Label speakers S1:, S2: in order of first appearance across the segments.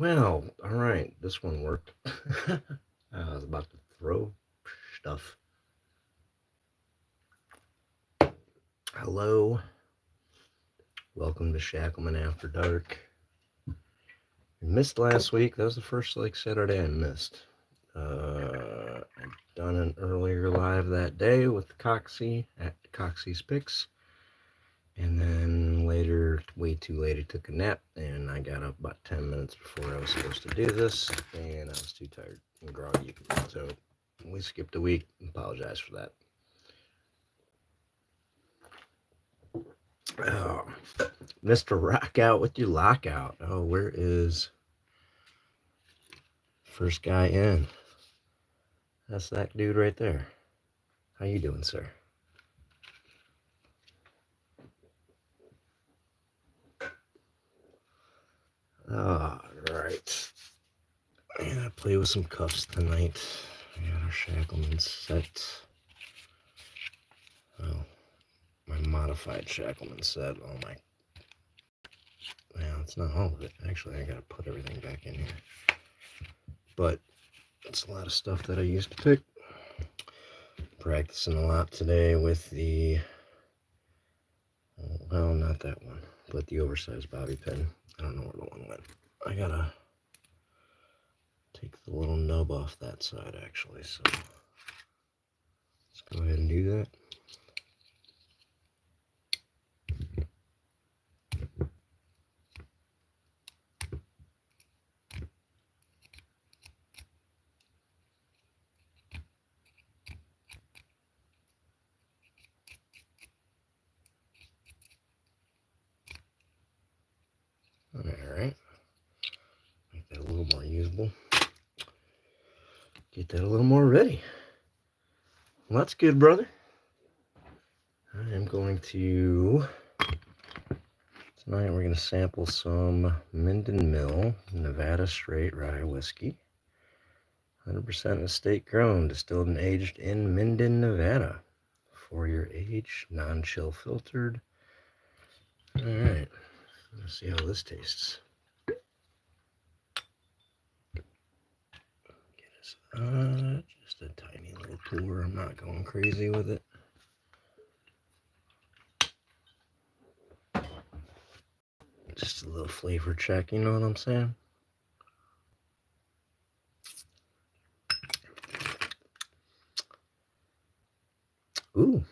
S1: Well, all right, this one worked. I was about to throw stuff. Hello, welcome to Shacklemen After Dark. I missed last week. That was the first Saturday I missed. I done an earlier live that day with Coxie at Coxie's Picks, and then later, way too late, I took a nap, and I got up about 10 minutes before I was supposed to do this, and I was too tired and groggy, so we skipped a week. Apologize for that. Oh, Mr. Rock Out with your lockout. Oh, where is first guy in? That's that dude right there. How you doing, sir? All right. I gotta play with some cuffs tonight. I got our Shacklemen set. Oh, my modified Shacklemen set. Oh my. Well, it's not all of it. Actually, I gotta put everything back in here. But it's a lot of stuff that I used to pick. Practicing a lot today with the, well, not that one, but the oversized bobby pin. I don't know where the one went. I gotta take the little nub off that side, actually, so let's go ahead and do that. Alright, make that a little more usable. Get that a little more ready. Well, that's good, brother. I am going to, tonight we're going to sample some Minden Mill Nevada Straight Rye Whiskey. 100% estate grown, distilled and aged in Minden, Nevada. 4-year age, non-chill filtered. Alright, let's see how this tastes. Just a tiny little pour. I'm not going crazy with it. Just a little flavor check, you know what I'm saying? Ooh.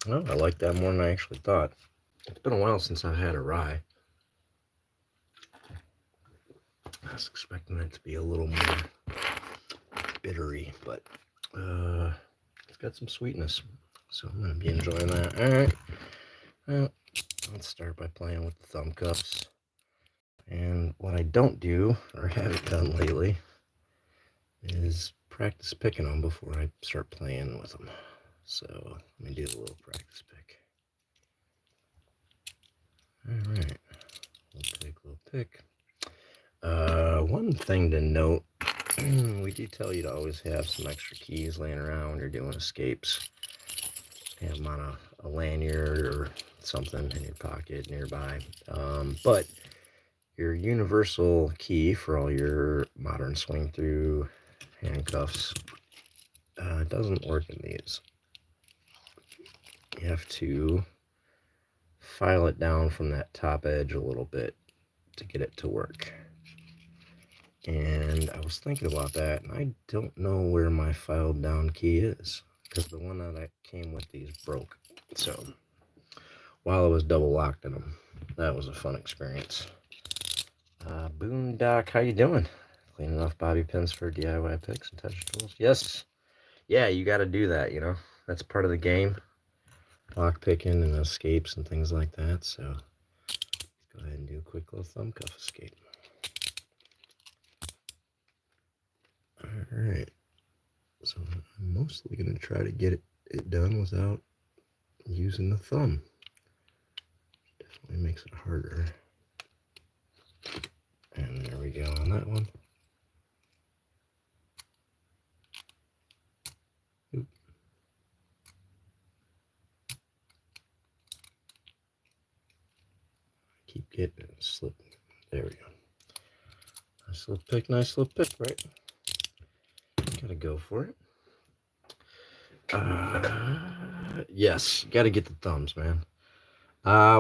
S1: Oh, I like that more than I actually thought. It's been a while since I've had a rye. I was expecting it to be a little more bittery, but it's got some sweetness. So I'm going to be enjoying that. Alright. Well, let's start by playing with the thumb cuffs. And what I don't do, or haven't done lately, is practice picking them before I start playing with them. So let me do a little practice pick. Alright. Little pick. One thing to note, we do tell you to always have some extra keys laying around when you're doing escapes. Have them on a lanyard or something in your pocket nearby. But your universal key for all your modern swing through handcuffs doesn't work in these. You have to file it down from that top edge a little bit to get it to work. And I was thinking about that, and I don't know where my filed down key is, because the one that came with these broke. So while I was double locked in them, that was a fun experience. Boondock, how you doing? Cleaning off bobby pins for DIY picks and touch tools? Yes. Yeah, you got to do that, you know. That's part of the game. Lock picking and escapes and things like that. So let's go ahead and do a quick little thumb cuff escape. Alright. So I'm mostly going to try to get it done without using the thumb. Definitely makes it harder. And there we go on that one. Oop. keep getting it slipping. There we go. Nice little pick, right? Gotta go for it. Yes, gotta get the thumbs, man.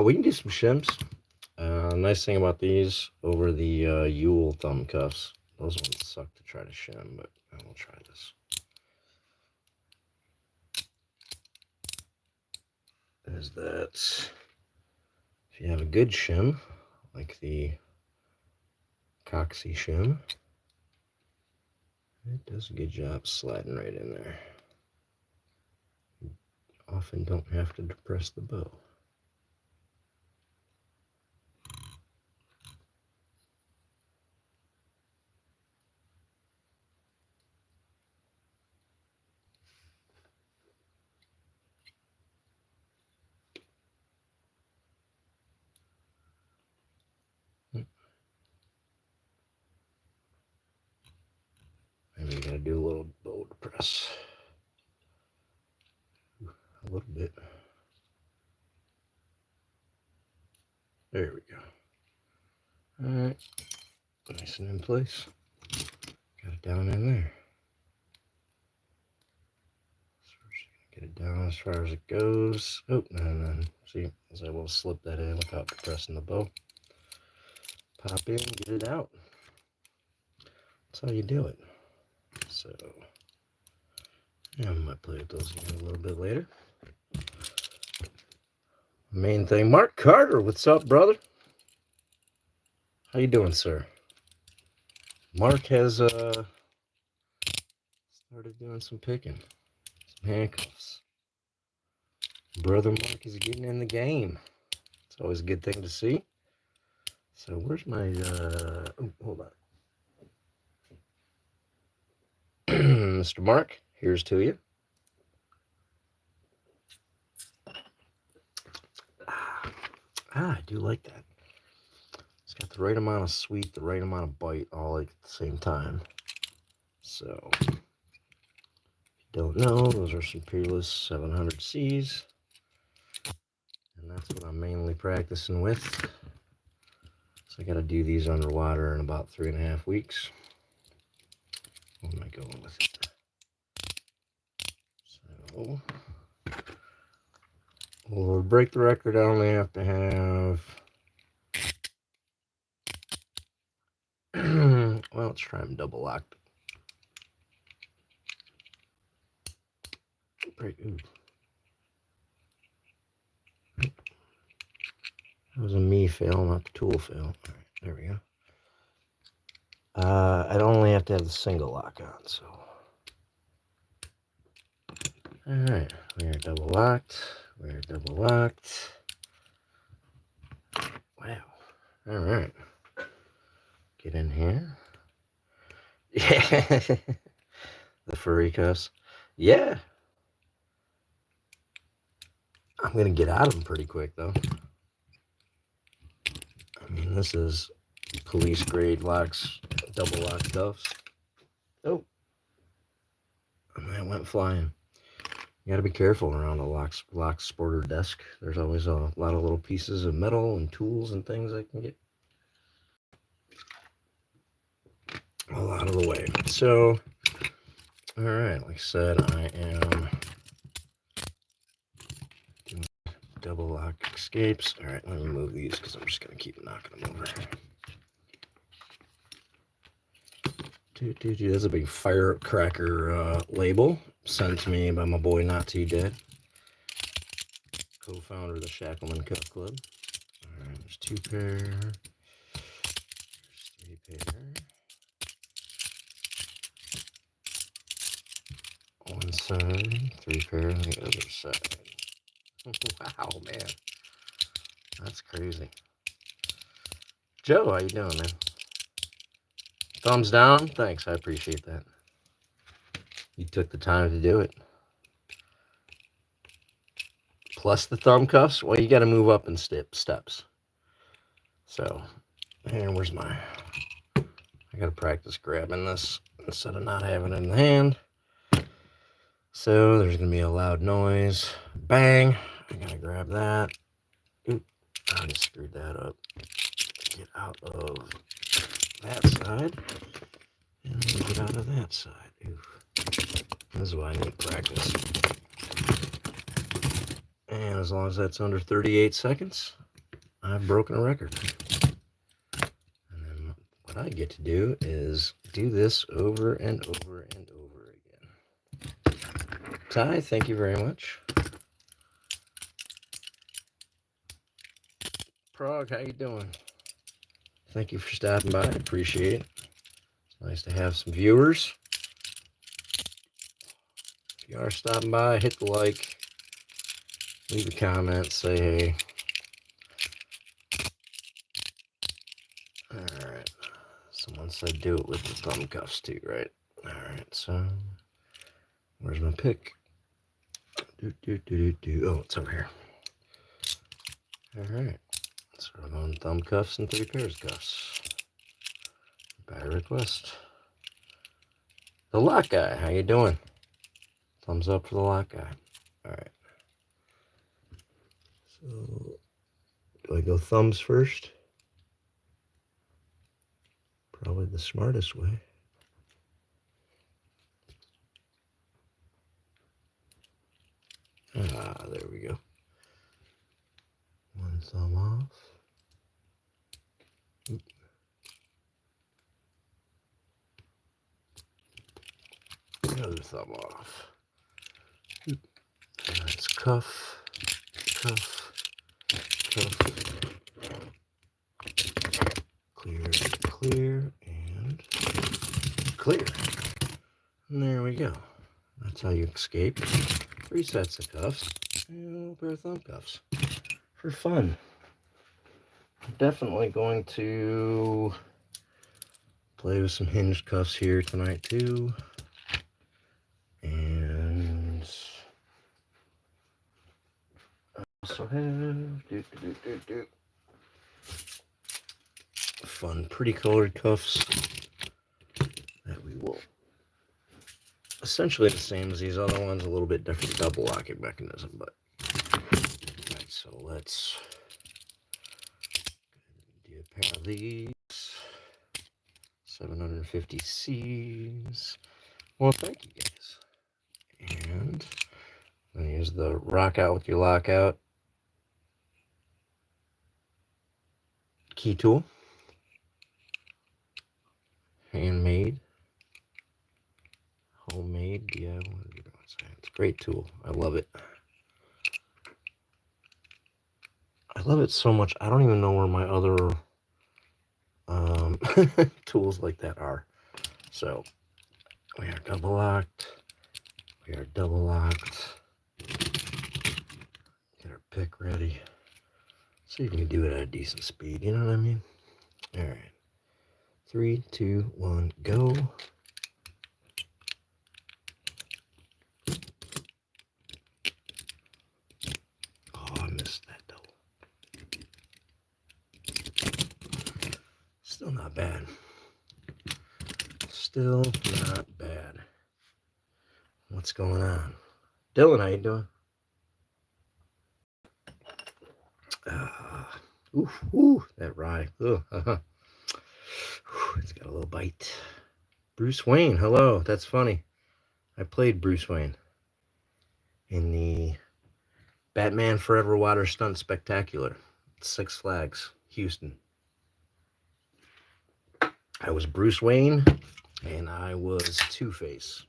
S1: We can do some shims. Nice thing about these over the Yule thumb cuffs. Those ones suck to try to shim, but I will try this. Is that if you have a good shim, like the Coxie shim, it does a good job sliding right in there. You often don't have to depress the bow. Maybe you gotta do a little bow depress. A little bit. There we go. Alright. Nice and in place. Got it down in there. So we're just gonna get it down as far as it goes. Oh, no. See, I was able to slip that in without depressing the bow. Pop in, get it out. That's how you do it. So, yeah, I might play with those again a little bit later. Main thing, Mark Carter, what's up, brother? How you doing, sir? Mark has started doing some picking, some handcuffs. Brother Mark is getting in the game. It's always a good thing to see. So where's my oh, hold on. Mr. Mark, here's to you. I do like that. It's got the right amount of sweet, the right amount of bite, all like at the same time. So, if you don't know, those are some Peerless 700Cs. And that's what I'm mainly practicing with. So I got to do these underwater in about 3.5 weeks. What am I going with it? So, we'll break the record. I only have to have... well, let's try them double locked. Break. Ooh. That was a me fail, not the tool fail. All right, there we go. I'd only have to have the single lock on, so. All right, we're double locked. We're double locked. Wow. All right. Get in here. Yeah. The furry cuffs. Yeah. I'm going to get out of them pretty quick, though. I mean, this is police grade locks, double lock cuffs. Oh. And that went flying. You got to be careful around a lock sporter desk. There's always a lot of little pieces of metal and tools and things that can get all out of the way. So, all right, like I said, I am doing double lock escapes. All right, let me move these because I'm just going to keep knocking them over. That's a big firecracker label sent to me by my boy Not Too Dead, co-founder of the Shacklemen Cuff Club. All right, there's 2 pair. There's 3 pair. 1 side, 3 pair on the other side. Wow, man. That's crazy. Joe, how you doing, man? Thumbs down? Thanks, I appreciate that. You took the time to do it. Plus the thumb cuffs? Well, you got to move up in steps. So, and where's my... I got to practice grabbing this instead of not having it in the hand. So, there's going to be a loud noise. Bang! I got to grab that. Oop. I just screwed that up. Get out of that side. And get out of that side. Oof. This is why I need practice. And as long as that's under 38 seconds, I've broken a record. And then what I get to do is do this over and over and over again. Ty, thank you very much. Prague, how you doing? Thank you for stopping by. I appreciate it. It's nice to have some viewers. If you are stopping by, hit the like, leave a comment, say hey. Alright. Someone said do it with the thumb cuffs too, right? Alright, so where's my pick? Oh, it's over here. Alright. So we're going thumb cuffs and 3 pairs of cuffs. By request. The lock guy, how you doing? Thumbs up for the lock guy. Alright. So do I go thumbs first? Probably the smartest way. Ah, there we go. One thumb off. Oop. Another thumb off. Oop. That's cuff, cuff, cuff. Clear, clear, and clear. And there we go. That's how you escape 3 sets of cuffs and a pair of thumb cuffs for fun. I'm definitely going to play with some hinged cuffs here tonight too. And I also have fun, pretty colored cuffs that we will essentially the same as these other ones, a little bit different double locking mechanism, but alright, so let's do a pair of these 750 C's. Well, thank you guys. And I'm going to use the rock out with your lockout key tool. Handmade. Homemade. Yeah, it's a great tool. I love it. I love it so much. I don't even know where my other tools like that are. So we are double locked. We are double locked. Get our pick ready. See if we can do it at a decent speed. You know what I mean? All right. 3, 2, 1, go. Oh, I missed that double. Still not bad. Still not bad. What's going on? Dylan, how you doing? Ooh, that rye. It's got a little bite. Bruce Wayne, hello. That's funny. I played Bruce Wayne in the Batman Forever Water Stunt Spectacular, 6 Flags, Houston. I was Bruce Wayne, and I was Two-Face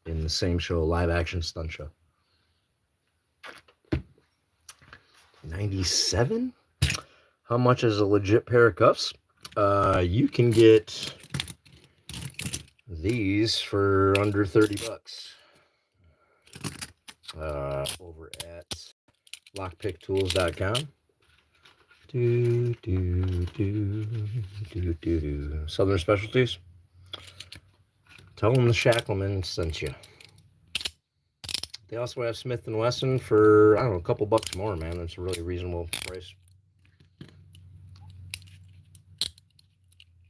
S1: in the same show, live action stunt show. 97? How much is a legit pair of cuffs? You can get these for under 30 bucks over at lockpicktools.com. Southern Specialties. Tell them the Shacklemen sent you. They also have Smith & Wesson for, I don't know, a couple bucks more, man. That's a really reasonable price.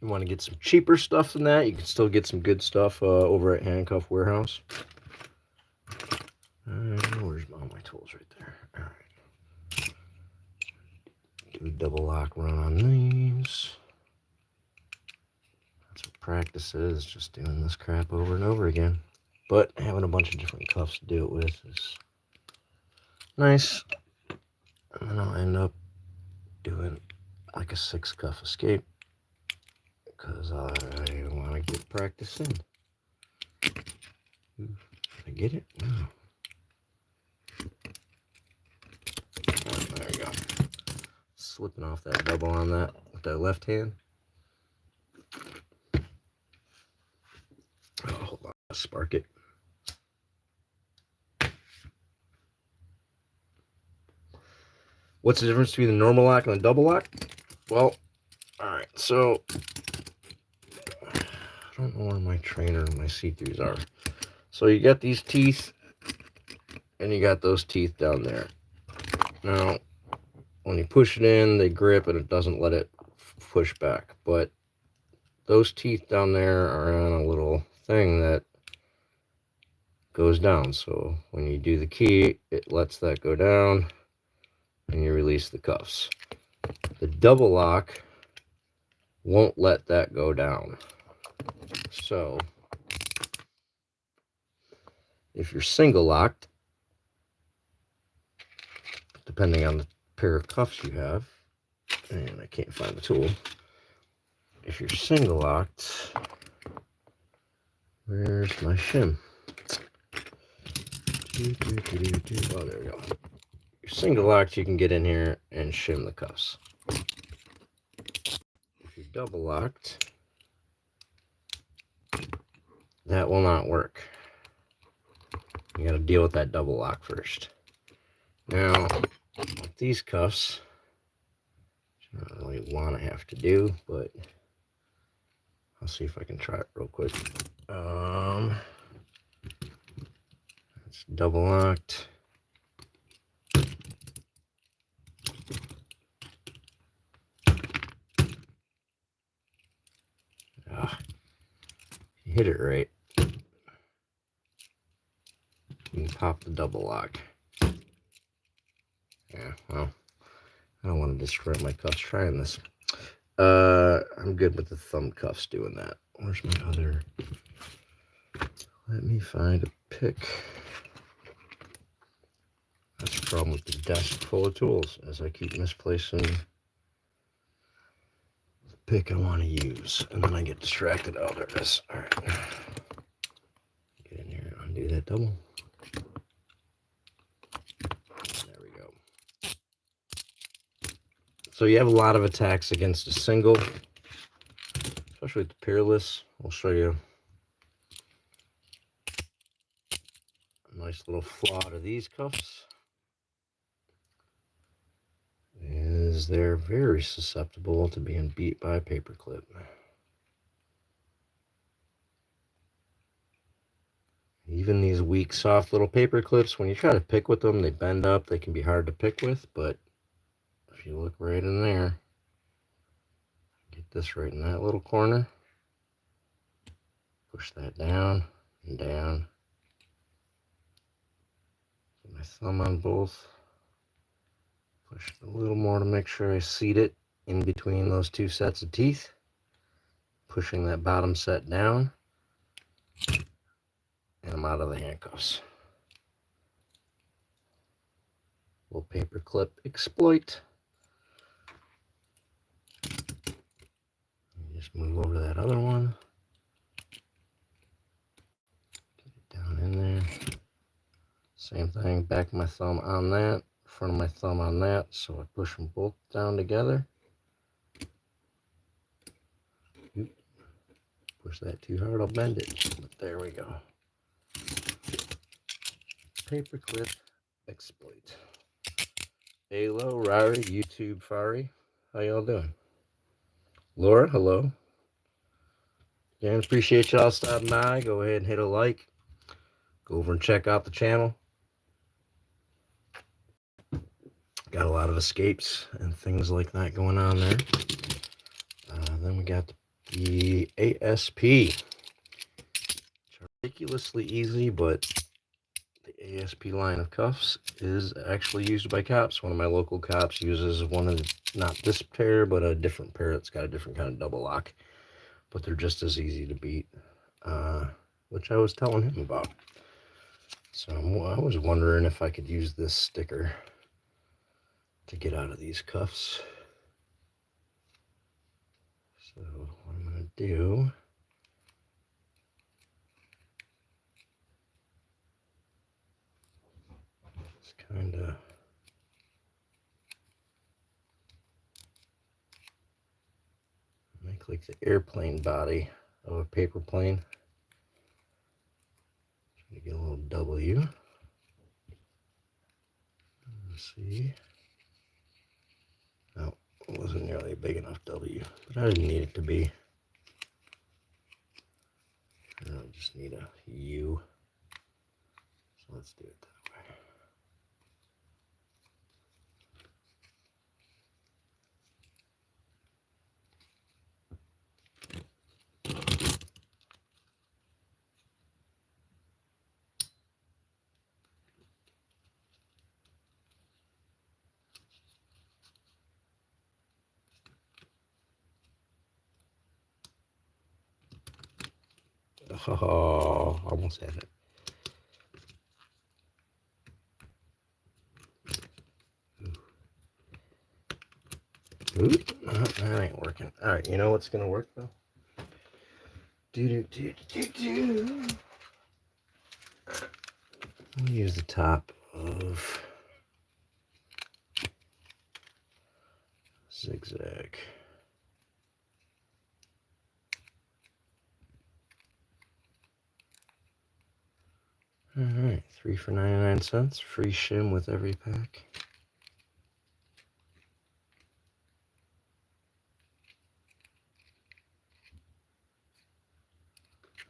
S1: You want to get some cheaper stuff than that, you can still get some good stuff over at Handcuff Warehouse. Where's all my tools right there? All right. do a double lock run on these. That's what practice is, just doing this crap over and over again. But having a bunch of different cuffs to do it with is nice. And then I'll end up doing like a 6-cuff escape because I want to get practice in. Did I get it? No. Oh, there we go. Slipping off that double on that with that left hand. Oh, hold on, I'll spark it. What's the difference between the normal lock and the double lock? Well, alright, so I don't know where my trainer and my see-throughs are. So you got these teeth, and you got those teeth down there. Now, when you push it in, they grip, and it doesn't let it push back. But those teeth down there are on a little thing that goes down. So when you do the key, it lets that go down, and you release the cuffs. The double lock won't let that go down. So if you're single locked, depending on the pair of cuffs you have, and I can't find the tool. If you're single locked, where's my shim? Oh, there we go. If you're single locked, you can get in here and shim the cuffs. If you're double locked, that will not work. You got to deal with that double lock first. Now, with these cuffs, which I don't really want to have to do, but I'll see if I can try it real quick. It's double locked. If you hit it right, you can pop the double lock. Yeah, well, I don't want to destroy my cuffs trying this. I'm good with the thumb cuffs doing that. Where's my other? Let me find a pick. That's the problem with the desk full of tools, as I keep misplacing the pick I want to use, and then I get distracted. Oh, there it is. All right. Get in here and undo that double. There we go. So you have a lot of attacks against a single, especially with the peerless. I'll show you a nice little flaw to these cuffs. Is they're very susceptible to being beat by a paperclip. Even these weak, soft little paper clips, when you try to pick with them, they bend up. They can be hard to pick with, but if you look right in there, get this right in that little corner, push that down and down. Get my thumb on both. Push it a little more to make sure I seat it in between those two sets of teeth. Pushing that bottom set down. And I'm out of the handcuffs. Little paper clip exploit. Just move over to that other one. Get it down in there. Same thing, back of my thumb on that, front of my thumb on that, so I push them both down together. Oop. Push that too hard, I'll bend it. But there we go. Paperclip exploit. Hello, Rari, YouTube Fari. How y'all doing? Laura, hello. Again, appreciate y'all stopping by. Go ahead and hit a like. Go over and check out the channel. Got a lot of escapes and things like that going on there. Then we got the ASP. It's ridiculously easy, but the ASP line of cuffs is actually used by cops. One of my local cops uses one of the, not this pair, but a different pair that's got a different kind of double lock. But they're just as easy to beat, which I was telling him about. So I was wondering if I could use this sticker to get out of these cuffs. So what I'm going to do is kind of make like the airplane body of a paper plane. Try to get a little W. Let's see. No, it wasn't nearly a big enough W, but I didn't need it to be. I just need a U. So let's do it that way. Oh, almost had it. Ooh, that ain't working. All right, you know what's gonna work though? I'll use the top of zigzag. All right, 3 for 99 cents. Free shim with every pack.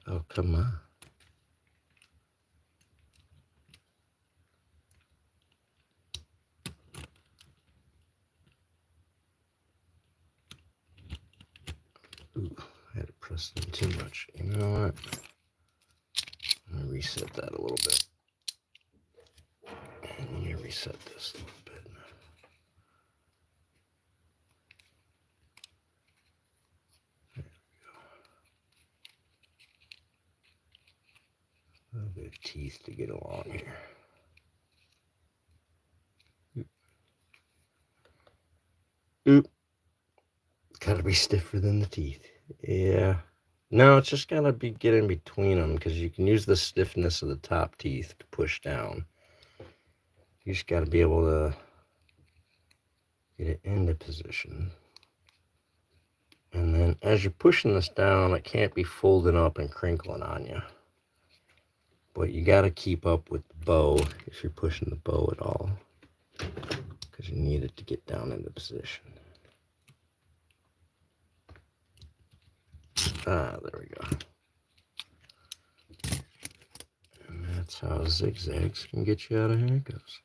S1: Oh, come on. Ooh, I had to press them too much. You know what? I'm going to reset that a little bit. Let me reset this a little bit. There we go. A little bit of teeth to get along here. Oop. Gotta be stiffer than the teeth. Yeah. No, it's just gotta be get in between them because you can use the stiffness of the top teeth to push down. You just gotta be able to get it into position. And then as you're pushing this down, it can't be folding up and crinkling on you. But you gotta keep up with the bow if you're pushing the bow at all, because you need it to get down into position. Ah, there we go. And that's how zigzags can get you out of handcuffs.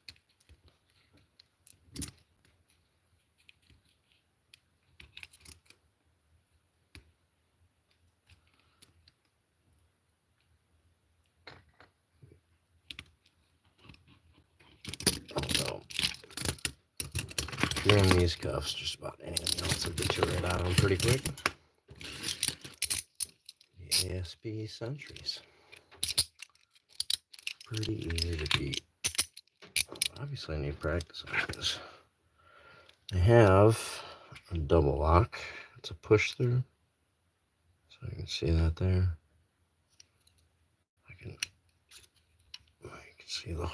S1: Although, if you're in these cuffs, just about anything else will get you right out of them pretty quick. The ASP Sentries. Pretty easy to beat. Obviously, I need practice on this. I have a double lock. It's a push through. So you can see that there. You can see the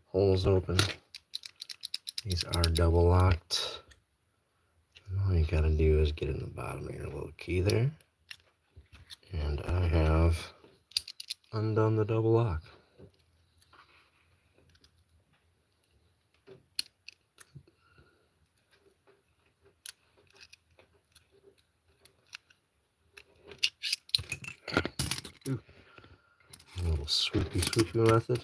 S1: holes open. These are double locked. And all you gotta do is get in the bottom of your little key there. And I have undone the double lock. Ooh. A little swoopy method.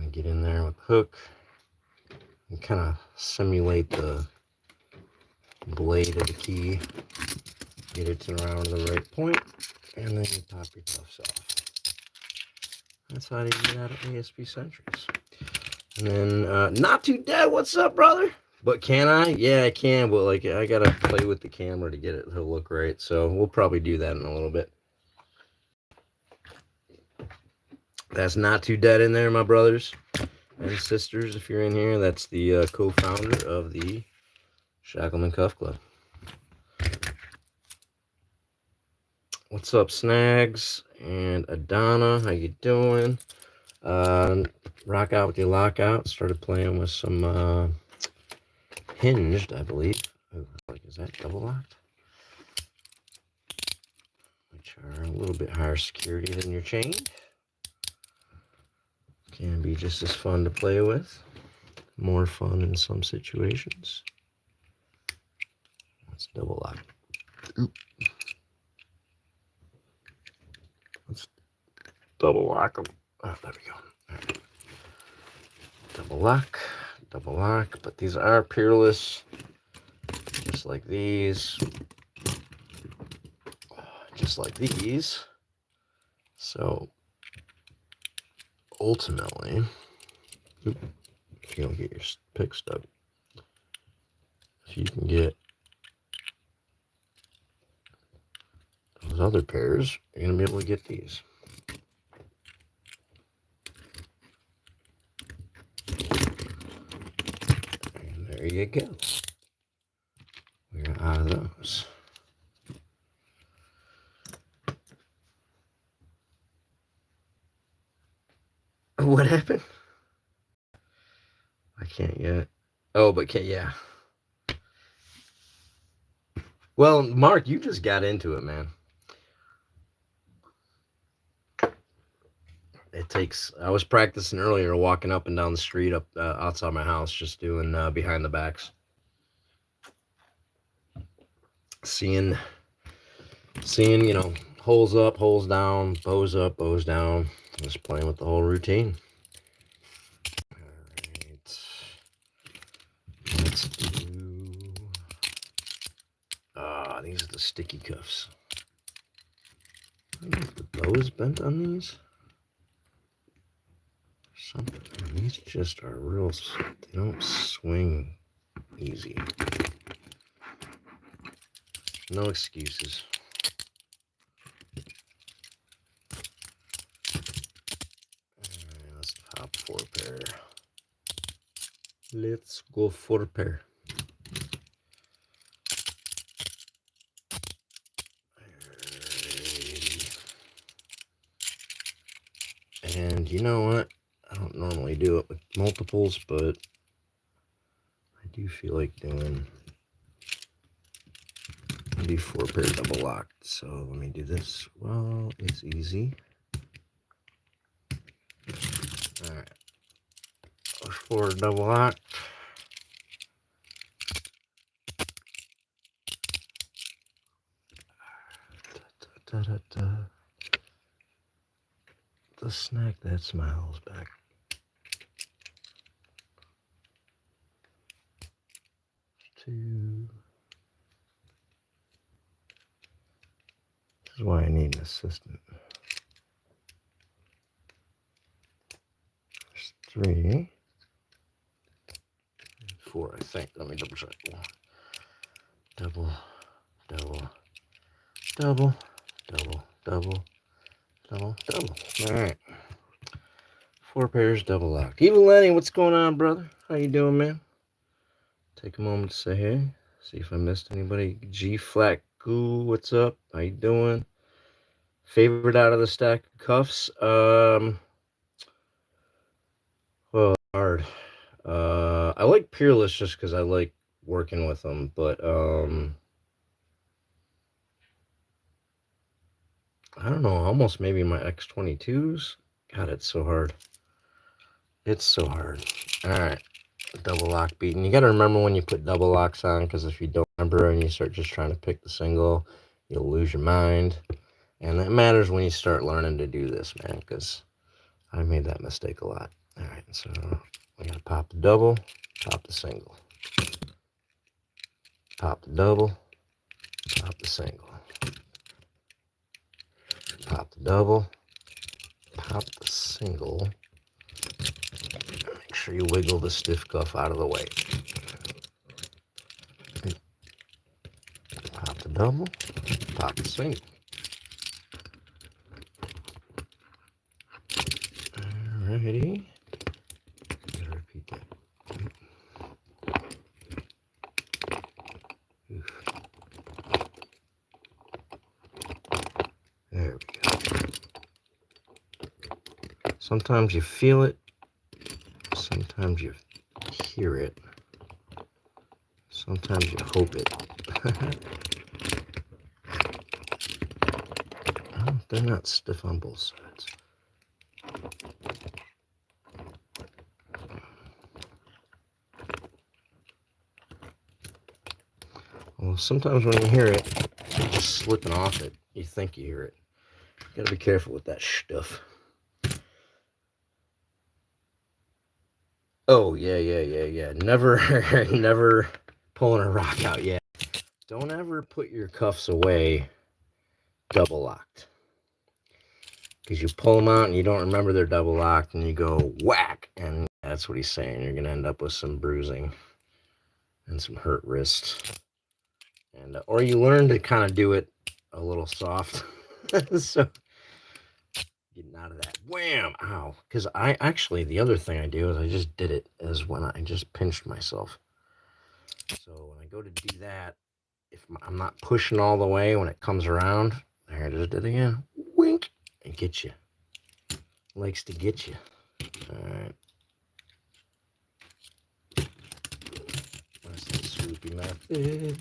S1: I get in there with the hook and kind of simulate the blade of the key. Get it around the right point, and then you pop your cuffs off. That's how you get out of ASP Centuries. And then, Not Too Dead, what's up, brother? But can I? Yeah, I can, but like I gotta play with the camera to get it to look right. So we'll probably do that in a little bit. That's Not Too Dead in there, my brothers and sisters. If you're in here, that's the co-founder of the Shacklemen Cuff Club. What's up, Snags and Adana? How you doing? Rock out with your lockout. Started playing with some hinged, I believe. Like, is that double locked? Which are a little bit higher security than your chain. Can be just as fun to play with. More fun in some situations. Let's double lock. Oop. Let's double lock them. Oh, there we go. Right. Double lock. But these are peerless, just like these. Just like these. So ultimately, if you don't get your pick stuck, if you can get those other pairs, you're going to be able to get these. And there you go. We're out of those. What happened? I can't yet. Oh, but yeah. Well, Mark, you just got into it, man. It takes. I was practicing earlier, walking up and down the street up outside my house, just doing behind the backs, seeing, you know, holes up, holes down, bows up, bows down. Just playing with the whole routine. All right, let's do. These are the sticky cuffs. I don't know if the bow is bent on these. Something. These just are real. They don't swing easy. No excuses. Alright, let's pop 4 pair. Let's go 4 pair. And you know what? I don't normally do it with multiples, but I do feel like doing. I do 4 pair double locked. So let me do this. Well, it's easy. Alright. 4 double locked. Da, da, da. The snack that smiles back. Two. This is why I need an assistant. There's 3. 4, I think. Let me double check. Double, double, double, double, double, double, double. All right. 4 pairs double locked. Evil Lenny, what's going on, brother? How you doing, man? Take a moment to say hey. See if I missed anybody. G Flat Goo, what's up? How you doing? Favorite out of the stack of cuffs? Well, hard. I like Peerless just because I like working with them, but I don't know, almost maybe my X22s. God, it's so hard. It's so hard. All right, double lock beating. You got to remember when you put double locks on, because if you don't remember and you start just trying to pick the single, you'll lose your mind. And that matters when you start learning to do this, man, because I made that mistake a lot. All right, so we got to pop the double, pop the single. Pop the double, pop the single. Pop the double, pop the single. Make sure you wiggle the stiff cuff out of the way. Pop the double, pop the single. Alrighty. Gotta repeat that. Oof. There we go. Sometimes you feel it, sometimes you hear it, sometimes you hope it. Oh, they're not stiff on both sides. Well, sometimes when you hear it, you're just slipping off it. You think you hear it. You gotta be careful with that stuff. Oh, yeah. Never pulling a rock out yet. Don't ever put your cuffs away double locked. Because you pull them out and you don't remember they're double locked and you go whack. And that's what he's saying. You're going to end up with some bruising and some hurt wrists. And, or you learn to kind of do it a little soft. So getting out of that. Wham! Ow. Because the other thing I do is I just did it is when I just pinched myself. So when I go to do that, if I'm not pushing all the way when it comes around, there I just did it again. Wink! And get you. Likes to get you. Alright. That's the swoopy method.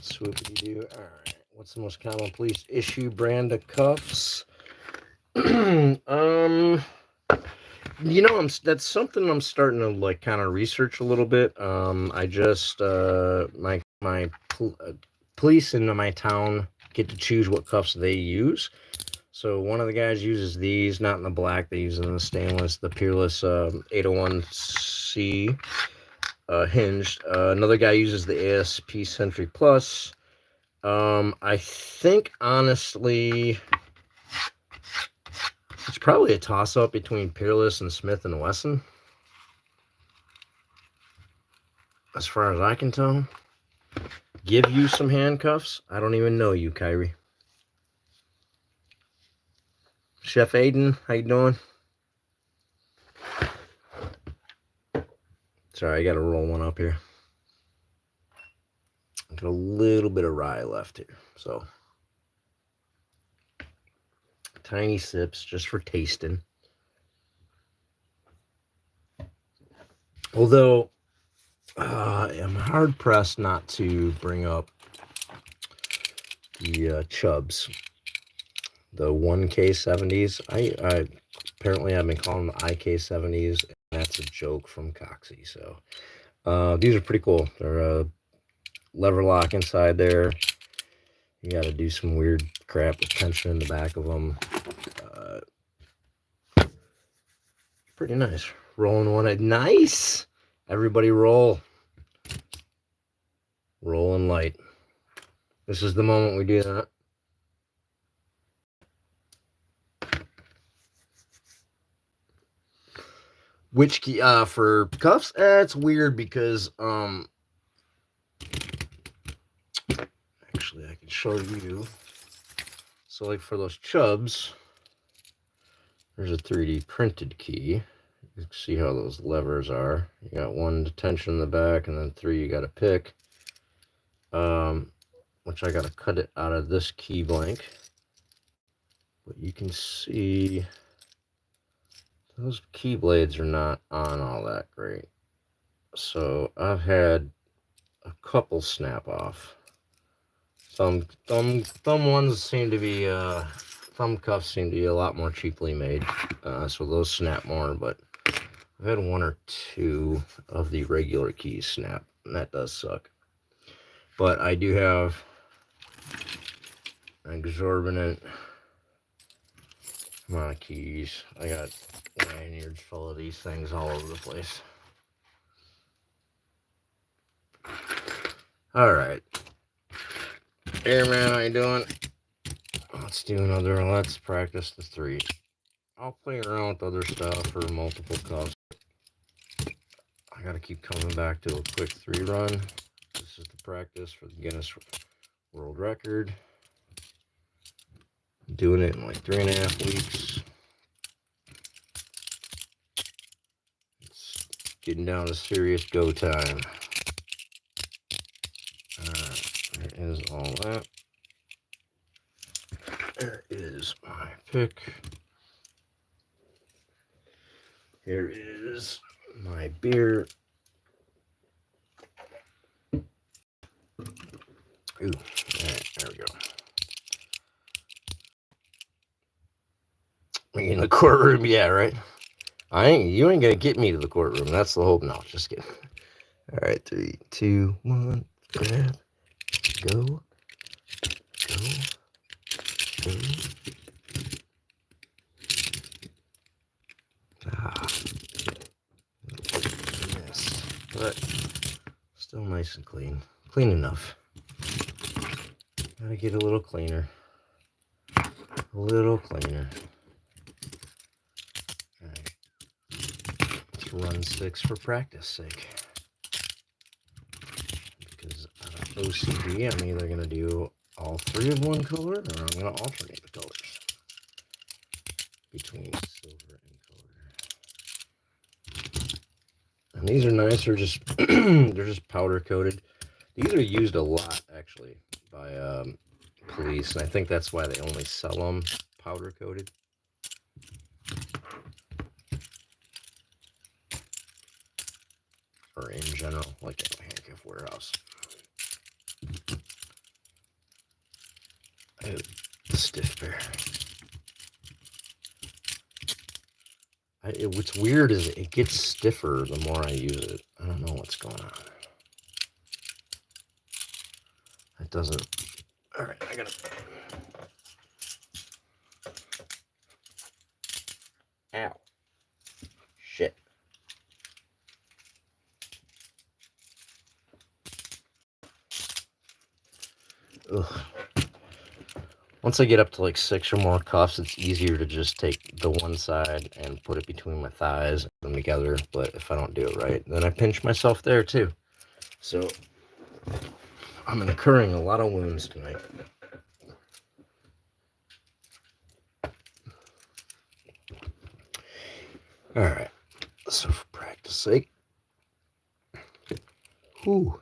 S1: Swoopy doo. Alright. What's the most common police issue brand of cuffs? That's something I'm starting to like kind of research a little bit. I just my police in my town get to choose what cuffs they use. So one of the guys uses these, not in the black, they use it in the stainless, the Peerless 801C hinged. Another guy uses the ASP Sentry Plus. I think honestly it's probably a toss-up between Peerless and Smith & Wesson. As far as I can tell. Give you some handcuffs? I don't even know you, Kyrie. Chef Aiden, how you doing? Sorry, I gotta roll one up here. Got a little bit of rye left here, so tiny sips just for tasting. Although I'm hard pressed not to bring up the Chubbs, the 1K70s. I apparently I've been calling them IK70s, and that's a joke from Coxie. So these are pretty cool. They're lever lock inside there. You got to do some weird crap with tension in the back of them. Pretty nice. Rolling one at nice. Everybody roll. Rolling light. This is the moment we do that. Which key for cuffs? It's weird because actually I can show you. So like for those Chubbs, there's a 3D printed key. You can see how those levers are. You got one to tension in the back, and then three you got to pick. Which I got to cut it out of this key blank. But you can see those key blades are not on all that great. So I've had a couple snap off. Thumb ones seem to be thumb cuffs seem to be a lot more cheaply made, so those snap more. But I've had one or two of the regular keys snap, and that does suck. But I do have an exorbitant amount of keys. I got lanyards full of these things all over the place. All right. Airman, how you doing? Let's do another. Let's practice the 3. I'll play around with other stuff or multiple cuffs. I gotta keep coming back to a quick 3 run. This is the practice for the Guinness World Record. Doing it in like 3.5 weeks. It's getting down to serious go time. Alright, there is all that. There is my pick. Here is my beer. Ooh, alright, there we go. Me in the courtroom, yeah, right? You ain't gonna get me to the courtroom. That's the hope. No, just kidding. Alright, 3, 2, 1, grab, go, go, go. Yes, but still nice and clean. Clean enough. Gotta get a little cleaner. A little cleaner. Alright. Let's run 6 for practice sake. Because out of OCD, I'm either gonna do all 3 of one color or I'm gonna alternate the colors between silver and color. And these are nice, they're just they're just powder coated. These are used a lot actually by police, and I think that's why they only sell them powder coated. Or in general, like at a handcuff warehouse. Oh, stiff bear. What's weird is it gets stiffer the more I use it. I don't know what's going on. It doesn't. All right, I gotta. Ow. Shit. Ugh. Once I get up to like 6 or more cuffs, it's easier to just take the one side and put it between my thighs and put them together. But if I don't do it right, then I pinch myself there too. So I'm incurring a lot of wounds tonight. All right. So for practice sake, whew.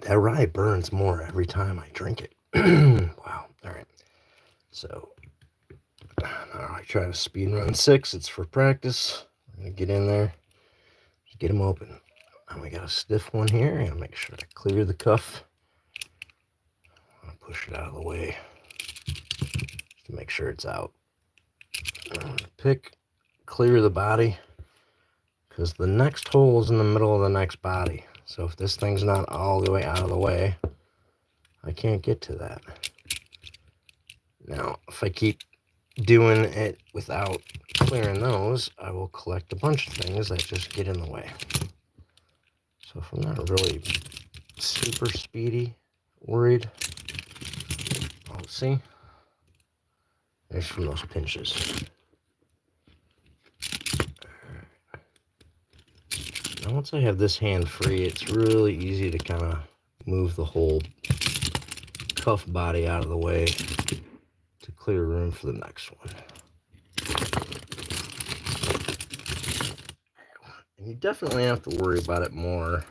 S1: That rye burns more every time I drink it. Wow. All right. So now I try to speed run 6. It's for practice. I'm going to get in there, get them open. And we got a stiff one here. I'm going to make sure I clear the cuff. I'm going to push it out of the way just to make sure it's out. I'm going to pick, clear the body, because the next hole is in the middle of the next body. So if this thing's not all the way out of the way, I can't get to that. Now, if I keep doing it without clearing those, I will collect a bunch of things that just get in the way. So if I'm not really super speedy, worried, oh, see? There's from those pinches. Now once I have this hand free, it's really easy to kind of move the whole cuff body out of the way to clear room for the next one. And you definitely have to worry about it more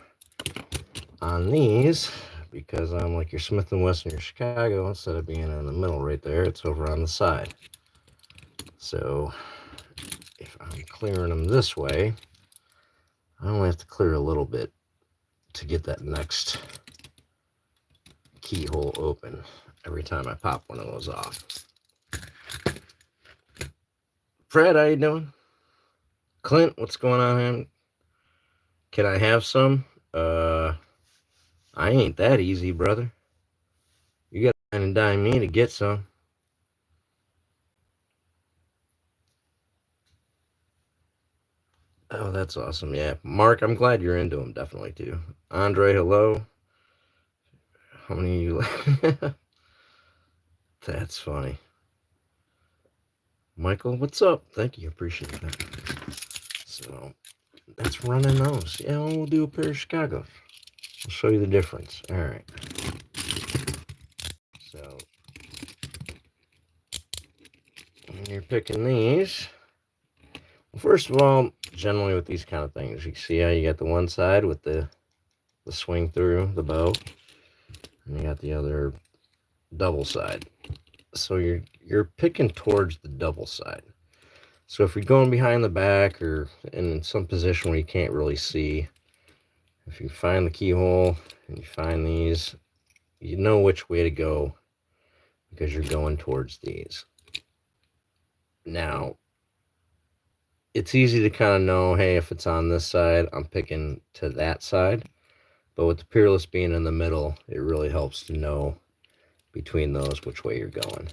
S1: on these, because I'm like your Smith & Wesson, your Chicago, instead of being in the middle right there, it's over on the side. So if I'm clearing them this way, I only have to clear a little bit to get that next keyhole open every time I pop one of those off. Fred, how you doing? Clint, what's going on, man? Can I have some? I ain't that easy, brother. You gotta wine and dine me to get some. Oh, that's awesome. Yeah, Mark, I'm glad you're into them, definitely, too. Andre, hello. How many of you? That's funny. Michael, what's up? Thank you. Appreciate that. So that's running those. Yeah, we'll do a pair of Chicago's. I'll show you the difference. All right. So when you're picking these, well, first of all, generally with these kind of things, you see how you got the one side with the swing through the bow, and you got the other double side. So you're picking towards the double side. So if you're going behind the back or in some position where you can't really see, if you find the keyhole and you find these, you know which way to go because you're going towards these. Now, it's easy to kind of know, hey, if it's on this side, I'm picking to that side. But with the Peerless being in the middle, it really helps to know between those which way you're going.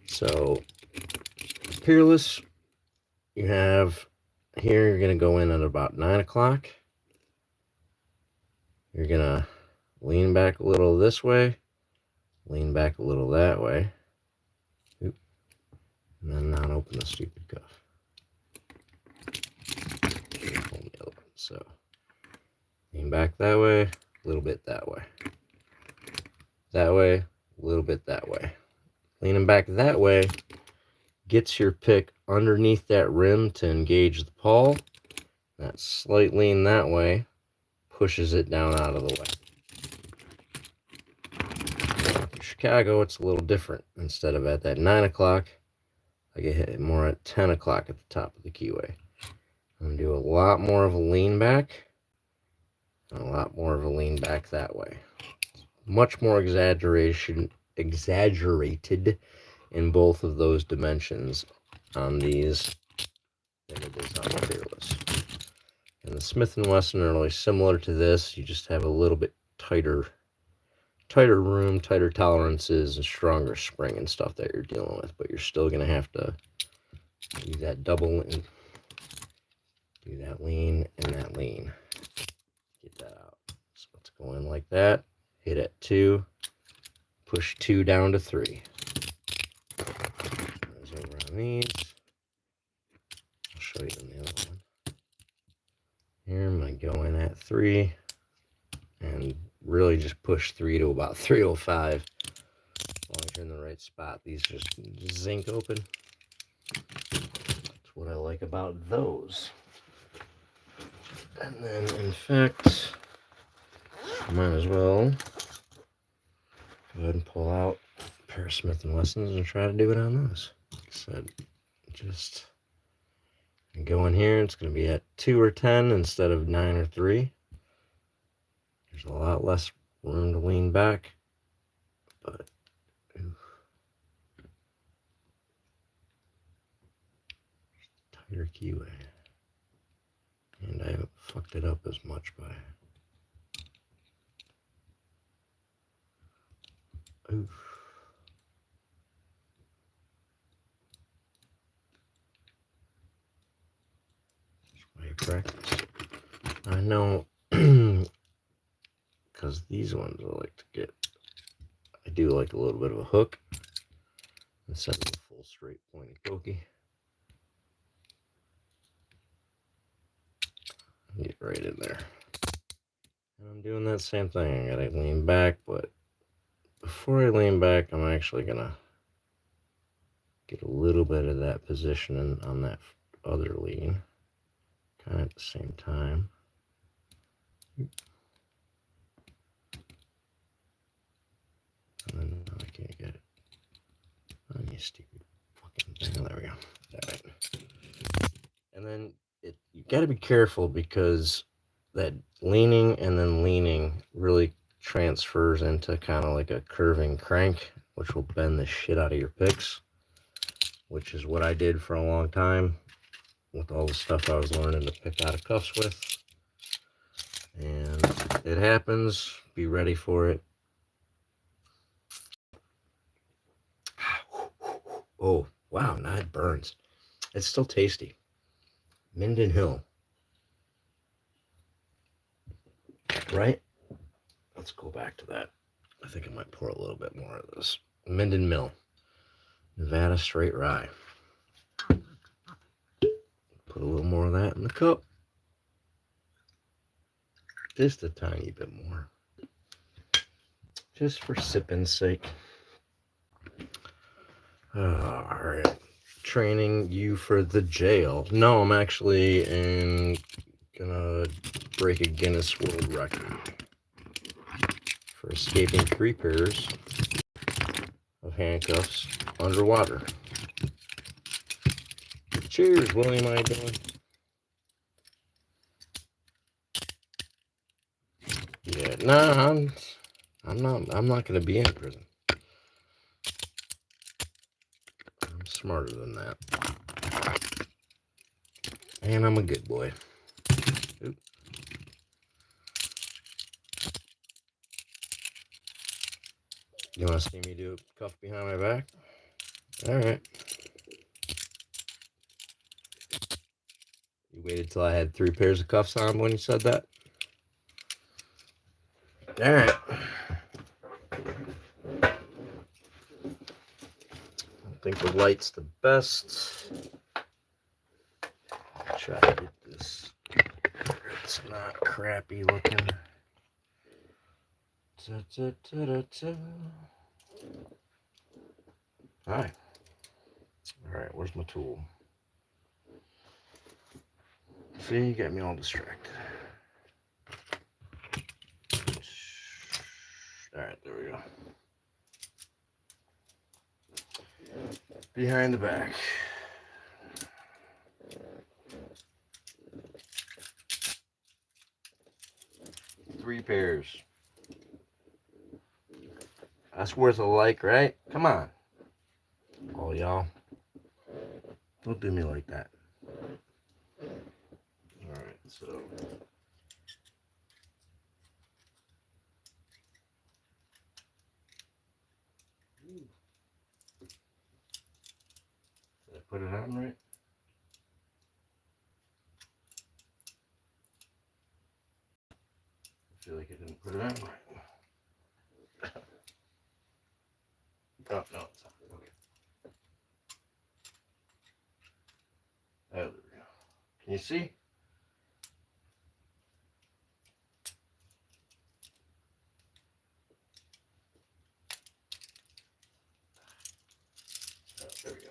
S1: So, Peerless, you have here, you're going to go in at about 9 o'clock. You're going to lean back a little this way, lean back a little that way, and then not open the stupid cuff. So, lean back that way, a little bit that way. That way, a little bit that way. Leaning back that way gets your pick underneath that rim to engage the pawl. That slight lean that way pushes it down out of the way. Now, for Chicago, it's a little different. Instead of at that 9 o'clock, I get hit more at 10 o'clock at the top of the keyway. I'm going to do a lot more of a lean back and a lot more of a lean back that way. Much more exaggerated in both of those dimensions on these than it is on the Peerless. And the Smith & Wesson are really similar to this. You just have a little bit tighter room, tighter tolerances, and stronger spring and stuff that you're dealing with. But you're still going to have to do that double and do that lean and that lean. Get that out. So let's go in like that. Hit at 2. Push 2 down to 3. Goes over on these. I'll show you in the other one. Here I'm going to go in at 3 and really just push 3 to about 305. As long as you're in the right spot, these just zinc open. That's what I like about those. And then, in fact, I might as well go ahead and pull out a pair of Smith & Wessons and try to do it on those. Like I said, just go in here. It's going to be at 2 or 10 instead of 9 or 3. There's a lot less room to lean back, but tighter keyway. And I haven't fucked it up as much by. Oof. That's why you practice. I know, because these ones I like to get. I do like a little bit of a hook instead of a full straight pointy pokey. Get right in there. And I'm doing that same thing. I gotta lean back, but before I lean back, I'm actually gonna get a little bit of that position on that other lean, kind of at the same time. And then no, I can't get it. Oh, you stupid fucking thing. Oh, there we go. All right. And then you got to be careful because that leaning and then leaning really transfers into kind of like a curving crank, which will bend the shit out of your picks, which is what I did for a long time with all the stuff I was learning to pick out of cuffs with. And it happens. Be ready for it. Oh, wow, now it burns. It's still tasty. Minden Hill. Right? Let's go back to that. I think I might pour a little bit more of this. Minden Mill. Nevada Straight Rye. Put a little more of that in the cup. Just a tiny bit more. Just for sipping's sake. Alright. Training you for the jail. No, I'm actually gonna break a Guinness World Record for escaping 3 pairs of handcuffs underwater. Cheers, William. How you doing? Yeah, nah, I'm not gonna be in prison. I'm smarter than that. And I'm a good boy. Oop. You wanna see me do a cuff behind my back? Alright. You waited till I had 3 pairs of cuffs on when you said that? Alright. I think the light's the best. Try to get this. It's not crappy looking. Hi. Alright, where's my tool? See, you got me all distracted. Alright, there we go. Behind the back. Three pairs. That's worth a like, right? Come on. All y'all. Don't do me like that. Alright, so. Did I put it on right? I feel like I didn't put it on right. Oh, no, it's not. Okay. Oh, there we go. Can you see? Oh, there we go.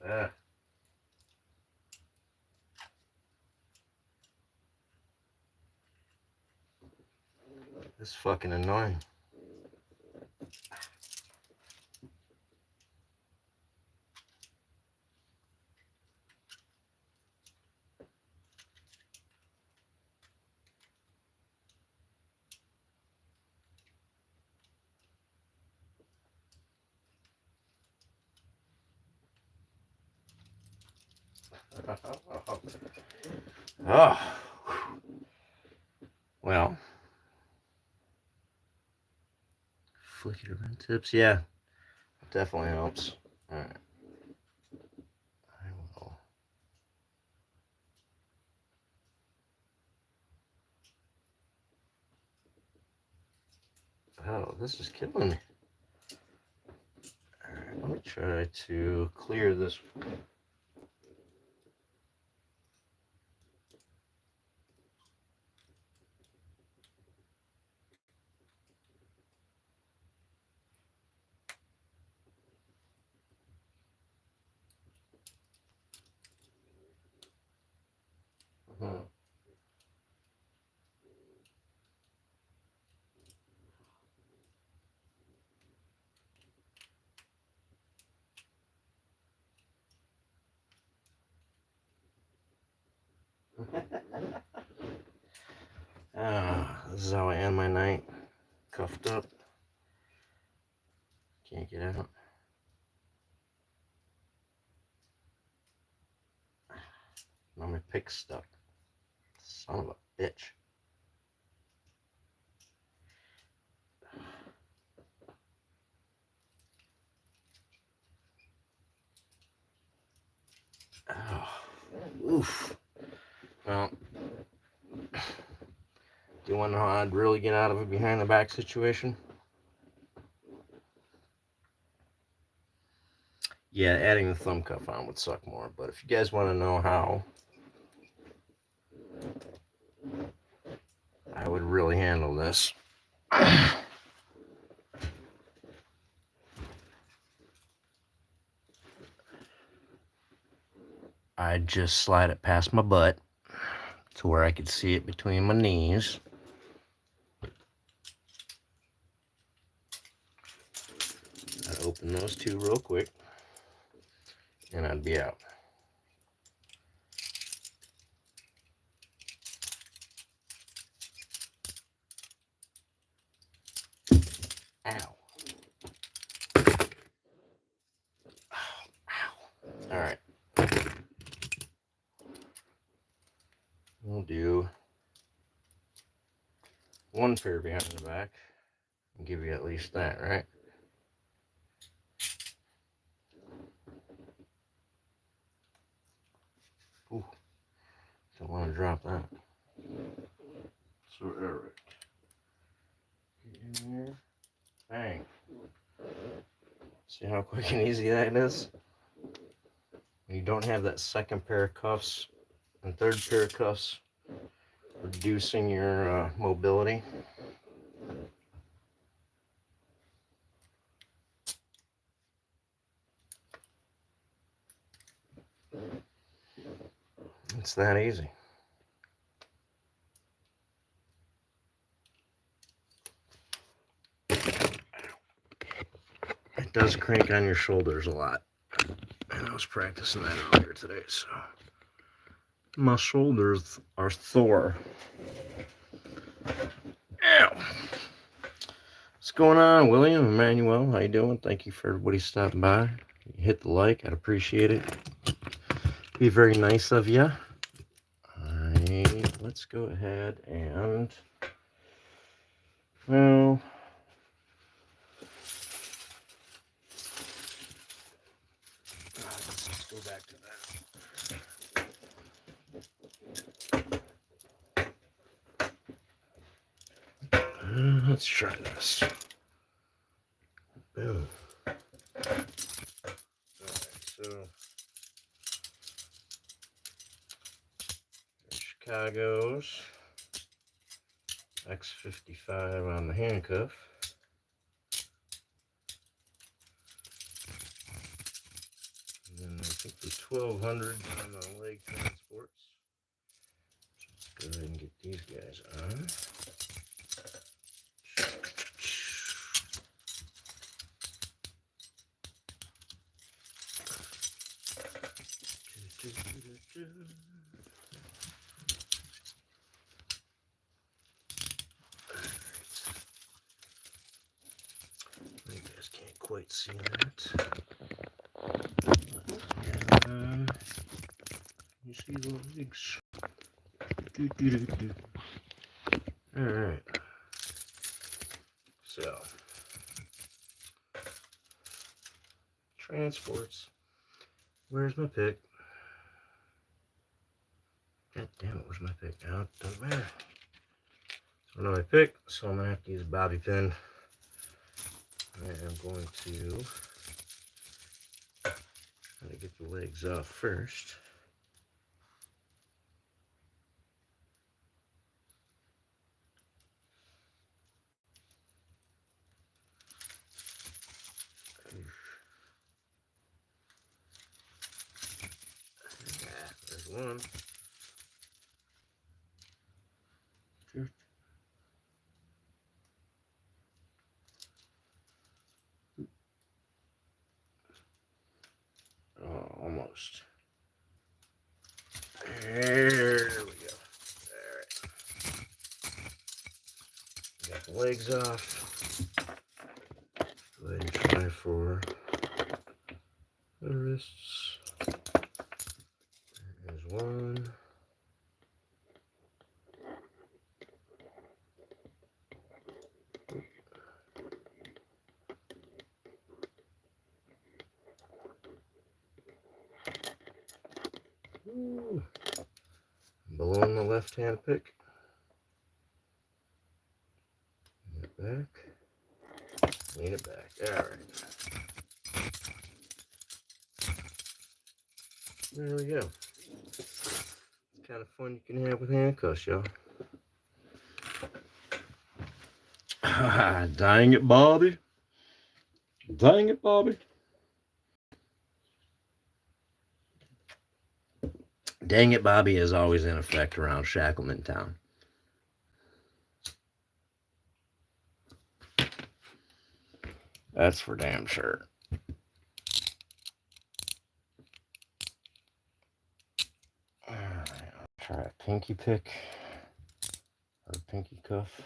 S1: Ah. This is fucking annoying. Oh. Well. Flick your rim tips. Yeah. Definitely helps. Alright. I will. Oh, this is killing me. Alright, let me try to clear this. This is how I end my night. Cuffed up. Can't get out. Now my pick's stuck. Son of a bitch. Oh, oof. Well, do you want to know how I'd really get out of a behind the back situation? Yeah, adding the thumb cuff on would suck more, but if you guys want to know how I would really handle this, I'd just slide it past my butt to where I could see it between my knees. I'd open those two real quick, and I'd be out. Ow. Ow. All right. We'll do one pair behind the back and give you at least that, right? Ooh, don't want to drop that. So, Eric, get in here. Bang. See how quick and easy that is? When you don't have that second pair of cuffs and third pair of cuffs reducing your mobility. It's that easy. It does crank on your shoulders a lot. And I was practicing that earlier today, so. My shoulders are sore. Ow. What's going on, William, Emmanuel? How you doing? Thank you for everybody stopping by. Hit the like. I'd appreciate it. Be very nice of you. Alright, let's go ahead and, well, let's go back to that. Let's try this. Boom. Alright, so Chicago's X55 on the handcuff. And then I think the 1200 on the leg transports. Let's go ahead and get these guys on. You guys can't quite see that. You see the legs? Alright. So, transports. Where's my pick? God damn it, where's my pick? Now it doesn't matter. So I know my pick, so I'm gonna have to use a bobby pin. And I'm going to get the legs off first. There's one. Oh, almost. There we go. Alright. Got the legs off. Go ahead and try for the wrists. There's one. below the left-hand pick. Lean it back. Lean it back. All right. There we go. It's kind of fun you can have with handcuffs, y'all. Dang it, Bobby. Dang it, Bobby. Dang it, Bobby is always in effect around Shacklemen town. That's for damn sure. Alright, I'll try a pinky pick or a pinky cuff.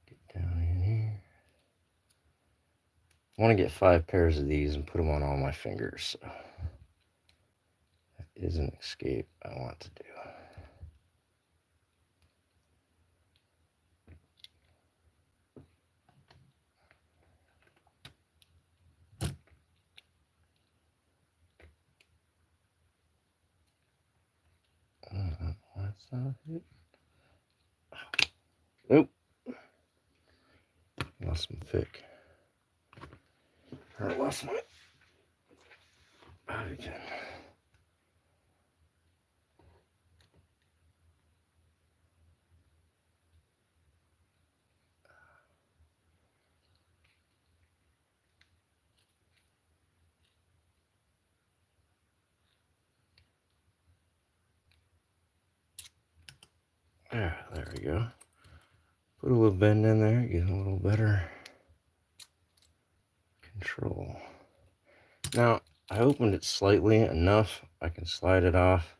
S1: Get down in here. I want to get 5 pairs of these and put them on all my fingers. So that is an escape I want to do. That's not it. Nope. Lost my pick. I lost my bobby pin. There we go. Put a little bend in there, get a little better control. Now, I opened it slightly enough I can slide it off.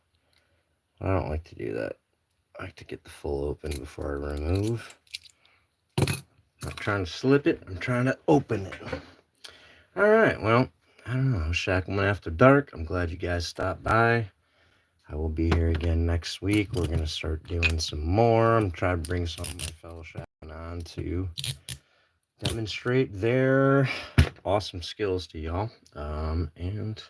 S1: I don't like to do that. I like to get the full open before I remove. I'm not trying to slip it, I'm trying to open it. Alright, well, I don't know, Shacklemen After Dark. I'm glad you guys stopped by. I will be here again next week. We're going to start doing some more. I'm trying to bring some of my fellow Shacklemen on to demonstrate their awesome skills to y'all. And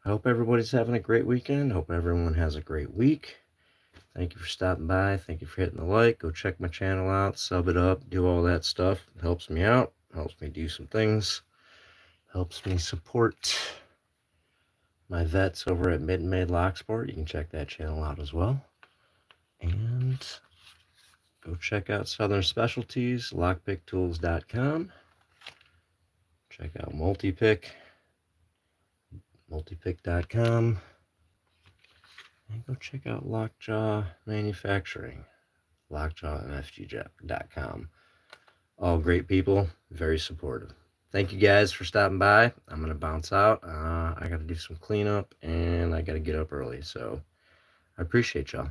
S1: I hope everybody's having a great weekend. Hope everyone has a great week. Thank you for stopping by. Thank you for hitting the like. Go check my channel out. Sub it up. Do all that stuff. It helps me out. Helps me do some things. Helps me support my vets over at Mid and Made Locksport. You can check that channel out as well. And go check out Southern Specialties, lockpicktools.com. Check out multipick.com. And go check out Lockjaw Manufacturing, lockjawmfg.com. All great people, very supportive. Thank you guys for stopping by. I'm going to bounce out. I got to do some cleanup, and I got to get up early. So I appreciate y'all.